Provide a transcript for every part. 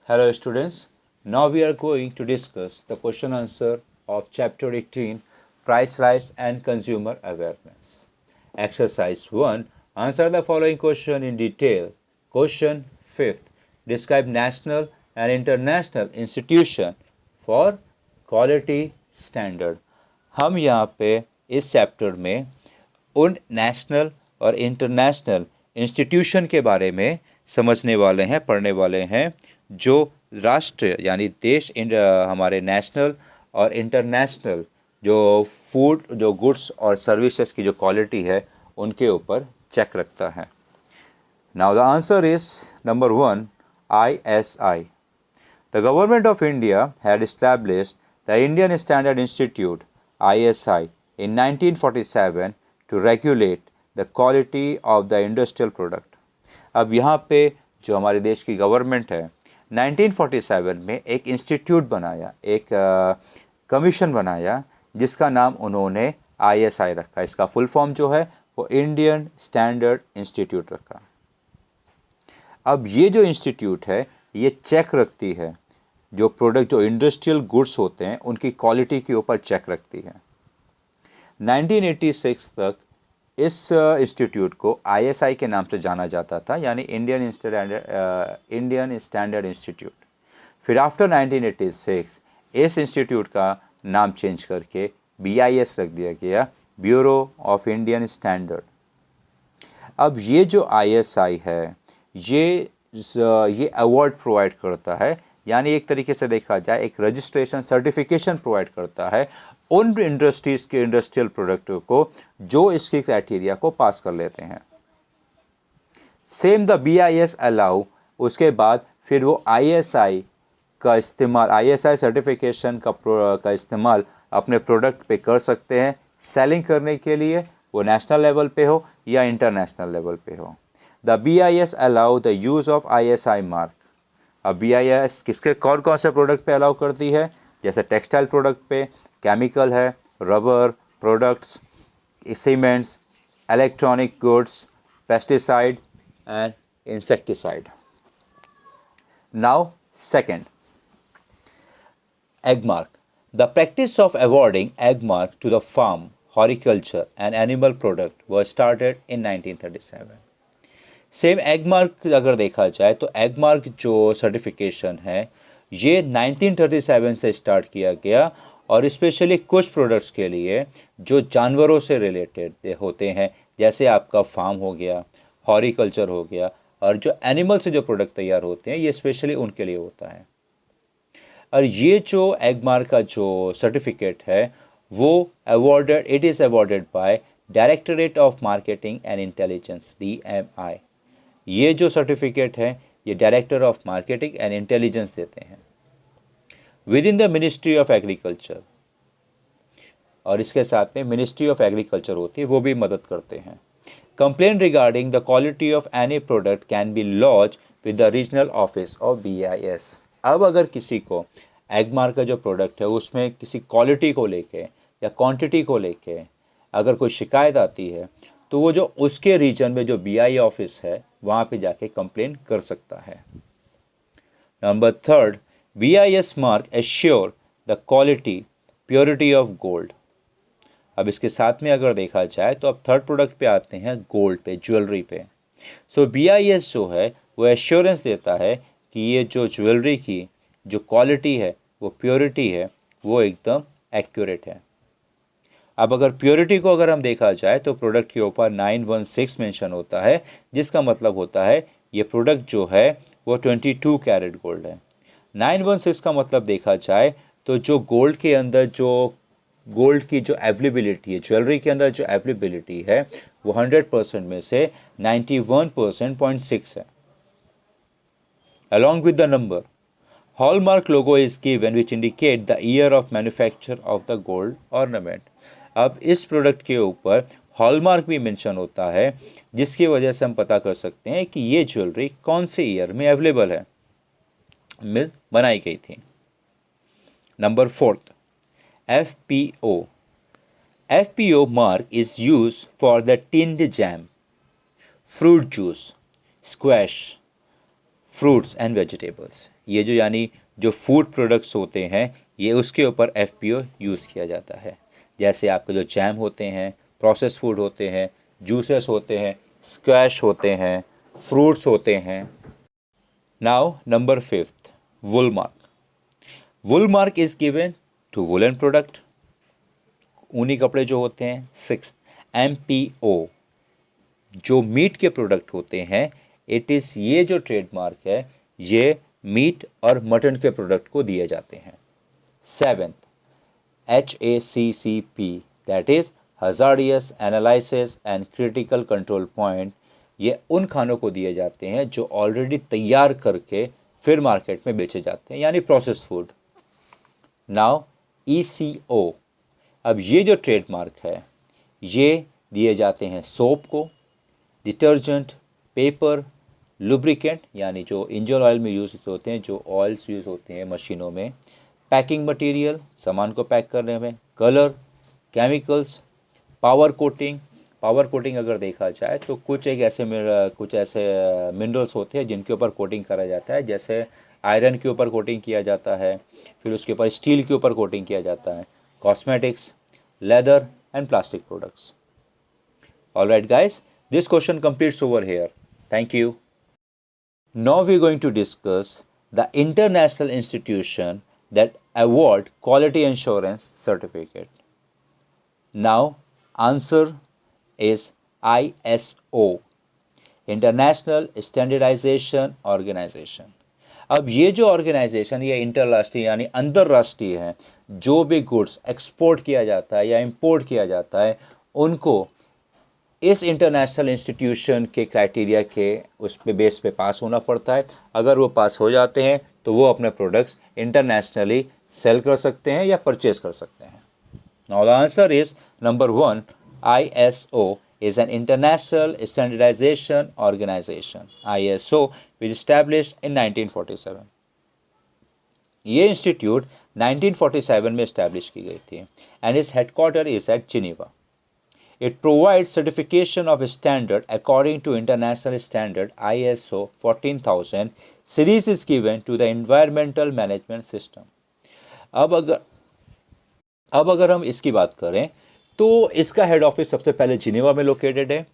Hello students, now we are going to discuss the question answer of chapter 18 Price Rise and Consumer Awareness. Exercise 1. Answer the following question in detail. Question 5th. Describe national and international institution for quality standard. हम यहाँ पे इस chapter में उन national और international institution के बारे में समझने वाले हैं, पढ़ने वाले हैं, जो राष्ट्र यानी देश हमारे नेशनल और इंटरनेशनल जो फूड जो गुड्स और सर्विसेज की जो क्वालिटी है उनके ऊपर चेक रखता है. Now the answer is number 1, ISI. The Government of India had established the Indian Standard Institute ISI in 1947 to regulate the quality of the industrial product. अब यहाँ पे जो हमारे देश की गवर्नमेंट है 1947 में एक इंस्टीट्यूट बनाया, एक कमीशन बनाया जिसका नाम उन्होंने ISI रखा. इसका फुल फॉर्म जो है वो इंडियन स्टैंडर्ड इंस्टीट्यूट रखा. अब ये जो इंस्टीट्यूट है ये चेक रखती है जो प्रोडक्ट जो इंडस्ट्रियल गुड्स होते हैं उनकी क्वालिटी के ऊपर चेक रखती है. 1986 तक इस इंस्टीट्यूट को ISI के नाम से जाना जाता था, यानी इंडियन स्टैंडर्ड इंस्टीट्यूट. फिर आफ्टर 1986 इस इंस्टीट्यूट का नाम चेंज करके BIS रख दिया गया, ब्यूरो ऑफ इंडियन स्टैंडर्ड. अब ये जो ISI है ये अवार्ड प्रोवाइड करता है, यानी एक तरीके से देखा जाए एक रजिस्ट्रेशन सर्टिफिकेशन प्रोवाइड करता है उन इंडस्ट्रीज़ के इंडस्ट्रियल प्रोडक्टों को जो इसकी क्राइटेरिया को पास कर लेते हैं. सेम द BIS अलाउ, उसके बाद फिर वो ISI का इस्तेमाल, ISI सर्टिफिकेशन का इस्तेमाल अपने प्रोडक्ट पे कर सकते हैं सेलिंग करने के लिए, वो नेशनल लेवल पे हो या इंटरनेशनल लेवल पे हो. The BIS allow the use of ISI mark. अब BIS किसके कौन से प्रोडक्ट पे अलाउ करती है, जैसे टेक्सटाइल प्रोडक्ट पे, केमिकल है, rubber products, cements, electronic goods, pesticide and insecticide. Now second, Agmark. The practice of awarding Agmark to the farm, horticulture and animal product was started in 1937. Same Agmark अगर देखा जाए तो egg mark जो certification है ये 1937 से start किया गया, और स्पेशली कुछ प्रोडक्ट्स के लिए जो जानवरों से रिलेटेड होते हैं, जैसे आपका फार्म हो गया, हॉर्टिकल्चर हो गया, और जो एनिमल से जो प्रोडक्ट तैयार होते हैं ये स्पेशली उनके लिए होता है. और ये जो एग मार्क का जो सर्टिफिकेट है वो it is awarded bye directorate of marketing and intelligence, DMI. ये जो सर्टिफिकेट है ये director of marketing and intelligence देते हैं with in the ministry of agriculture, और इसके साथ में मिनिस्ट्री ऑफ एग्रीकल्चर होती है, वो भी मदद करते हैं. Complain regarding the quality of any product can be lodge with the regional office of BIS. अब अगर किसी को एग मार्क का जो प्रोडक्ट है उसमें किसी क्वालिटी को लेके या क्वांटिटी को लेके अगर कोई शिकायत आती है तो वो जो उसके रीजन में जो BI ऑफिस है वहाँ पे जाके कंप्लेन कर सकता है. Number third, BIS mark assure the quality purity of gold. अब इसके साथ में अगर देखा जाए तो अब थर्ड प्रोडक्ट पे आते हैं, गोल्ड पे, ज्वेलरी पे. सो BIS जो है वो एश्योरेंस देता है कि ये जो ज्वेलरी की जो क्वालिटी है, वो प्योरिटी है, वो एकदम एक्यूरेट है. अब अगर प्योरिटी को अगर हम देखा जाए तो प्रोडक्ट के ऊपर 916 मेंशन होता है, जिसका मतलब होता है ये प्रोडक्ट जो है वो 22 कैरेट गोल्ड है. 916 का मतलब देखा जाए तो जो गोल्ड के अंदर जो गोल्ड की जो अवेलेबिलिटी है, ज्वेलरी के अंदर जो अवेलेबिलिटी है वो 100% में से 91.6 है. Along with the number, hallmark logo is given which indicate the year of manufacture of the gold ornament. अब इस प्रोडक्ट के ऊपर हॉलमार्क भी मेंशन होता है, जिसकी वजह से हम पता कर सकते हैं कि ये ज्वेलरी कौन से ईयर में अवेलेबल है, में बनाई गई थी. Number fourth, FPO. FPO mark is used for the tinned jam, fruit juice, squash, fruits and vegetables, ये जो यानी जो फूड प्रोडक्ट्स होते हैं ये उसके ऊपर एफपीओ यूज़ किया जाता है। जैसे आपके जो जैम होते हैं, प्रोसेस फूड होते हैं, जूसेस होते हैं, स्क्वैश होते हैं, फ्रूट्स होते हैं। Now number 5th, wool mark. Wool mark is given to woollen product, ऊनी कपड़े जो होते हैं। 6th, एमपीओ, जो मीट के प्रोडक्ट होते हैं, इट इज़, ये जो ट्रेडमार्क है ये मीट और मटन के प्रोडक्ट को दिए जाते हैं। 7th, HACCP, that is hazardous analysis and critical control point, ये उन खानों को दिए जाते हैं जो ऑलरेडी तैयार करके फिर मार्केट में बेचे जाते हैं, यानी प्रोसेस्ड फूड। नाउ ECO, अब ये जो ट्रेडमार्क है ये दिए जाते हैं सोप को, डिटर्जेंट, पेपर, लुब्रिकेंट यानी जो इंजन ऑयल में यूज़ होते हैं, जो ऑयल्स यूज़ होते हैं मशीनों में, पैकिंग मटेरियल, सामान को पैक करने में, colour, chemicals, power coating. Power coating अगर देखा जाए तो कुछ ऐसे मिनरल्स होते हैं जिनके ऊपर कोटिंग करा जाता है, जैसे आयरन के ऊपर कोटिंग किया जाता है, फिर उसके ऊपर स्टील के ऊपर कोटिंग किया जाता है, cosmetics, leather and plastic products. Alright guys, this question completes over here. Thank you. Now we're going to discuss the international institution that award quality assurance certificate. Now answer is ISO, International Standardization Organization. अब ये जो organisation ये इंटरराष्ट्रीय यानी अंतर्राष्ट्रीय है, जो भी goods export किया जाता है या इंपोर्ट किया जाता है उनको इस इंटरनेशनल इंस्टीट्यूशन के क्राइटेरिया के उस पे बेस पे पास होना पड़ता है। अगर वो पास हो जाते हैं तो वो अपने प्रोडक्ट्स इंटरनेशनली सेल कर सकते हैं या परचेज कर सकते हैं। Now the answer is number 1, ISO is an international standardization organization. ISO was established in 1947. ये इंस्टीट्यूट 1947 में इस्टेब्लिश की गई थी and its headquarter is at Geneva. It provides certification of standard according to international standard ISO 14000 series is given to the environmental management system. अब अगर हम इसकी बात करें तो इसका हेड ऑफिस सबसे पहले जिनेवा में लोकेटेड है.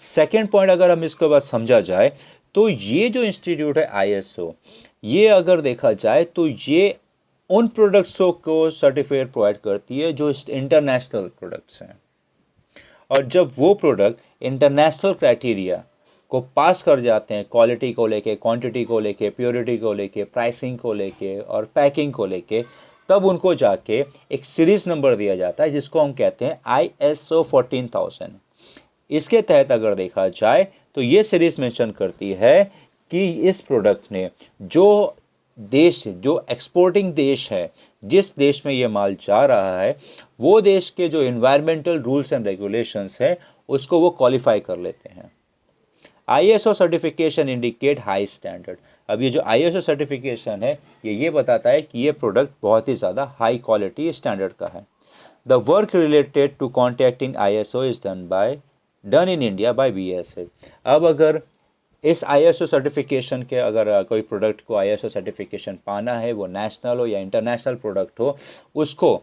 सेकेंड पॉइंट अगर हम इसके बाद समझा जाए तो ये जो इंस्टीट्यूट है ISO, ये अगर देखा जाए तो ये उन प्रोडक्ट्सों को सर्टिफिकेट प्रोवाइड करती है जो इंटरनेशनल प्रोडक्ट्स हैं. और जब वो प्रोडक्ट इंटरनेशनल क्राइटेरिया को पास कर जाते हैं, क्वालिटी को लेके, क्वांटिटी को लेके, प्योरिटी को लेके, प्राइसिंग को लेके और पैकिंग को लेके, तब उनको जाके एक सीरीज़ नंबर दिया जाता है जिसको हम कहते हैं ISO 14000. इसके तहत अगर देखा जाए तो ये सीरीज़ मेंशन करती है कि इस प्रोडक्ट ने जो देश, जो एक्सपोर्टिंग देश है, जिस देश में ये माल जा रहा है, वो देश के जो इन्वायरमेंटल रूल्स एंड रेगुलेशंस हैं उसको वो क्वालिफाई कर लेते हैं. ISO certification indicate high standard. अब ये जो ISO सर्टिफिकेशन है ये बताता है कि ये प्रोडक्ट बहुत ही ज़्यादा हाई क्वालिटी स्टैंडर्ड का है. The work related to contacting ISO is done in India by BSF. अब अगर इस ISO सर्टिफिकेशन के अगर कोई प्रोडक्ट को ISO सर्टिफिकेशन पाना है, वो नेशनल हो या इंटरनेशनल प्रोडक्ट हो, उसको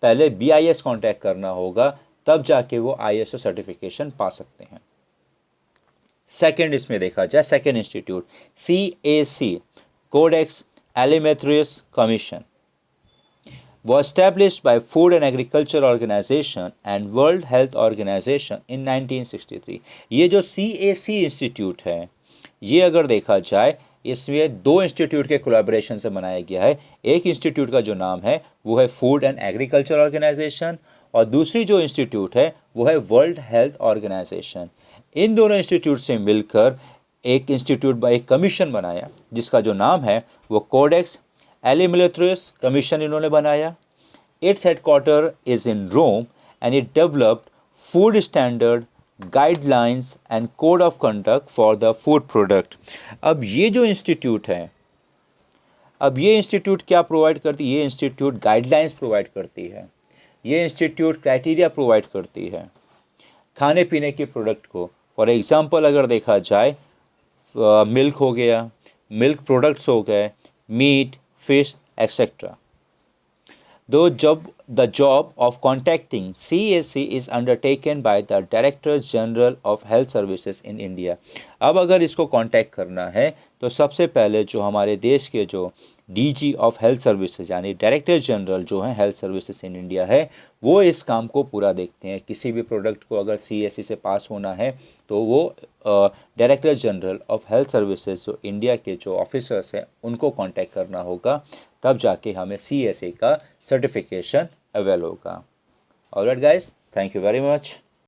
पहले BIS कांटेक्ट करना होगा, तब जाके वो ISO सर्टिफिकेशन पा सकते हैं. सेकेंड इसमें देखा जाए, second institute CAC, Codex Alimentarius Commission, was established by Food and Agriculture Organization and World Health Organization in 1963. ये जो CAC इंस्टीट्यूट है, ये अगर देखा जाए इसमें दो इंस्टीट्यूट के कोलैबोरेशन से बनाया गया है. एक इंस्टीट्यूट का जो नाम है वो है फूड एंड एग्रीकल्चर ऑर्गेनाइजेशन और दूसरी जो इंस्टीट्यूट है वो है वर्ल्ड हेल्थ ऑर्गेनाइजेशन. इन दोनों इंस्टीट्यूट से मिलकर एक इंस्टीट्यूट एक कमीशन बनाया जिसका जो नाम है वो कोडेक्स एलिमेंट्रियस कमीशन इन्होंने बनाया. Its headquarter is in Rome and it developed food standard, guidelines and code of conduct for the food product. अब ये जो इंस्टीट्यूट है, अब ये इंस्टीट्यूट क्या प्रोवाइड करती है? ये इंस्टीट्यूट गाइडलाइंस प्रोवाइड करती है, ये इंस्टीट्यूट क्राइटेरिया प्रोवाइड करती है खाने पीने के प्रोडक्ट को. फॉर एग्जांपल अगर देखा जाए मिल्क हो गया, मिल्क प्रोडक्ट्स हो गए, meat, fish etcetera. The job of contacting CSC is undertaken by the Director General of Health Services in India। अब अगर इसको कांटेक्ट करना है तो सबसे पहले जो हमारे देश के जो डीजी ऑफ हेल्थ सर्विसेज यानी डायरेक्टर जनरल जो है हेल्थ सर्विसेज इन इंडिया है, वो इस काम को पूरा देखते हैं। किसी भी प्रोडक्ट को अगर CSC से पास होना है तो वो director general of health services जो इंडिया के जो ऑफिसर्स हैं उनको कांटेक्ट करना होगा, तब जाके हमें CSA का सर्टिफिकेशन अवेल होगा। Alright guys, thank you very much.